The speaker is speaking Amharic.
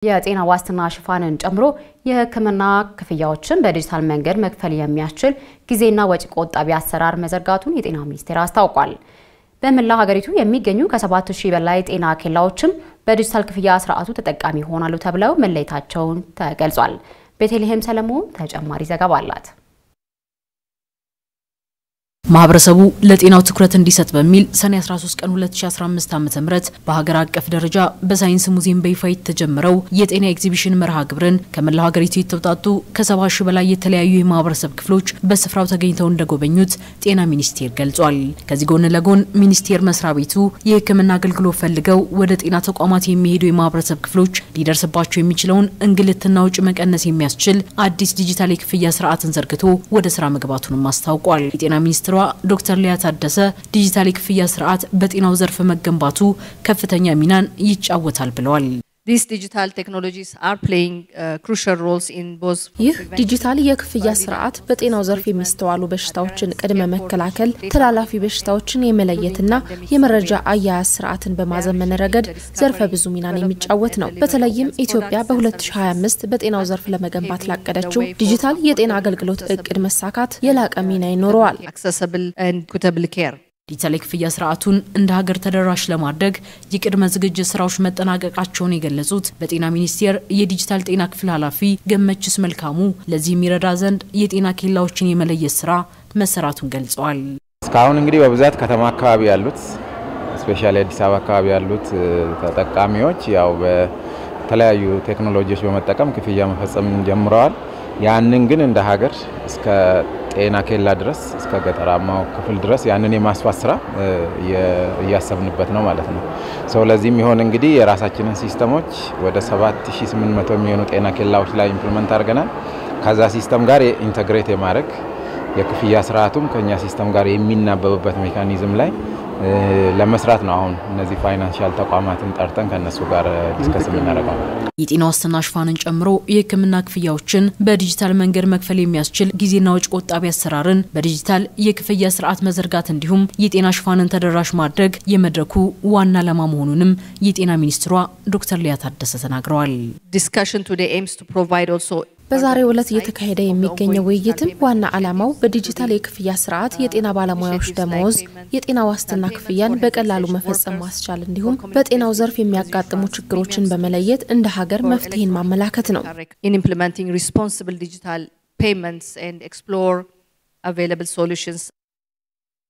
የጤና ዋስትና ሽፋንን ጨምሮ የሕክምና ክፍያዎችን በዲጂታል መንገድ መክፈል የሚያስችል ጊዜና ወጪ ቆጣቢ አሰራር መዘርጋቱን የጤና ሚኒስቴር አስታውቋል። በመላ ሀገሪቱ የሚገኙ ከ7000 በላይ ጤና ኬላዎችም በዲጂታል ክፍያ ስርዓቱ ተጠቃሚ ይሆናሉ ተብለው መለየታቸውን ተገልጿል። ቤተልሔም ሰለሞን ተጨማሪ ዘገባ አላት። ማህበረሰቡ ለጤናው ትኩረት እንዲሰጥ በሚል ሰኔ 13 ቀን 2015 ዓ.ም በሀገር አቀፍ ደረጃ በሳይንስ ሙዚየም በይፋ የተጀመረው የጤና ኤግዚቢሽን መርሃ ግብርን ከመላው ሀገሪቱ የተውጣጡ ከ70,000 በላይ የተለያዩ የማህበረሰብ ክፍሎች በስፍራው ተገኝተው እንደጎበኙት ጤና ሚኒስቴር ገልጿል። ከዚህ ጎን ለጎን ሚኒስቴር መስሪያ ቤቱ የሕክምና አገልግሎት ፈልገው ወደ ጤና ተቋማት የሚሄዱ የማህበረሰብ ክፍሎች ሊደርስባቸው የሚችለውን እንግልትና ወጪ መቀነስ የሚያስችል አዲስ ዲጂታል የክፍያ ስርዓትን ዘርግቶ ወደ ስራ መግባቱንም አስታውቋል። የጤና ሚኒስትሯ ዶክተር ሊያ ታደሰ ዲጂታል የክፍያ ስርዓት በጤናው ዘርፍ መገንባቱ ከፍተኛ ሚናን ይጫወታል ብለዋል። These digital technologies are playing crucial roles in both. ይህ ዲጂታል የክፍያ ስርዓት በጤናው ዘርፍ የሚስተዋሉ በሽታዎችን ቅድመ መከላከል፣ ተላላፊ በሽታዎችን የመለየትና የመረጃ አያያዝ ስርዓትን በማዘመን ረገድ ዘርፈ ብዙ ሚናን የሚጫወት ነው። በተለይም ኢትዮጵያ በ2025 በጤናው ዘርፍ ለመገንባት ላቀደችው ዲጂታል የጤና አገልግሎት እቅድ መሳካት የላቀ ሚና ይኖረዋል። Accessible and equitable care. ዲጂታል የክፍያ ስርዓቱን እንደ ሀገር ተደራሽ ለማድረግ የቅድመ ዝግጅት ስራዎች መጠናቀቃቸውን የገለጹት በጤና ሚኒስቴር የዲጂታል ጤና ክፍል ኃላፊ ገመችስ መልካሙ ለዚህ የሚረዳ ዘንድ የጤና ኬላዎችን የመለየት ስራ መሰራቱን ገልጸዋል። እስካሁን እንግዲህ በብዛት ከተማ አካባቢ ያሉት ስፔሻሊ አዲስ አበባ አካባቢ ያሉት ተጠቃሚዎች ያው በተለያዩ ቴክኖሎጂዎች በመጠቀም ክፍያ መፈጸም ጀምረዋል። ያንን ግን እንደ ሀገር እስከ ጤና ኬላ ድረስ እስከ ገጠራማው ክፍል ድረስ ያንን የማስፋት ስራ እያሰብንበት ነው ማለት ነው። ለዚህም ይሆን እንግዲህ የራሳችንን ሲስተሞች ወደ 7800 የሚሆኑ ጤና ኬላዎች ላይ ኢምፕሊመንት አድርገናል። ከዛ ሲስተም ጋር ኢንተግሬት የማድረግ የክፍያ ስርዓቱም ከኛ ሲስተም ጋር የሚናበብበት ሜካኒዝም ላይ ለመስራት ነው። አሁን እነዚህ ፋይናንሻል ተቋማትን ጠርተን ከነሱ ጋር ዲስከስ እናደርጋለን። የጤና ዋስትና ሽፋንን ጨምሮ የሕክምና ክፍያዎችን በዲጂታል መንገድ መክፈል የሚያስችል ጊዜና ወጪ ቆጣቢ አሰራርን በዲጂታል የክፍያ ስርዓት መዘርጋት እንዲሁም የጤና ሽፋንን ተደራሽ ማድረግ የመድረኩ ዋና ዓላማ መሆኑንም የጤና ሚኒስትሯ ዶክተር ሊያ ታደሰ ተናግረዋል። Discussion today aims to provide also በዛሬው ዕለት እየተካሄደ የሚገኘው ውይይትም ዋና ዓላማው በዲጂታል የክፍያ ስርዓት የጤና ባለሙያዎች ደሞዝ፣ የጤና ዋስትና ክፍያን በቀላሉ መፈጸም ማስቻል እንዲሁም በጤናው ዘርፍ የሚያጋጥሙ ችግሮችን በመለየት እንደ ሀገር መፍትሄን ማመላከት ነው። In implementing responsible digital payments and explore available solutions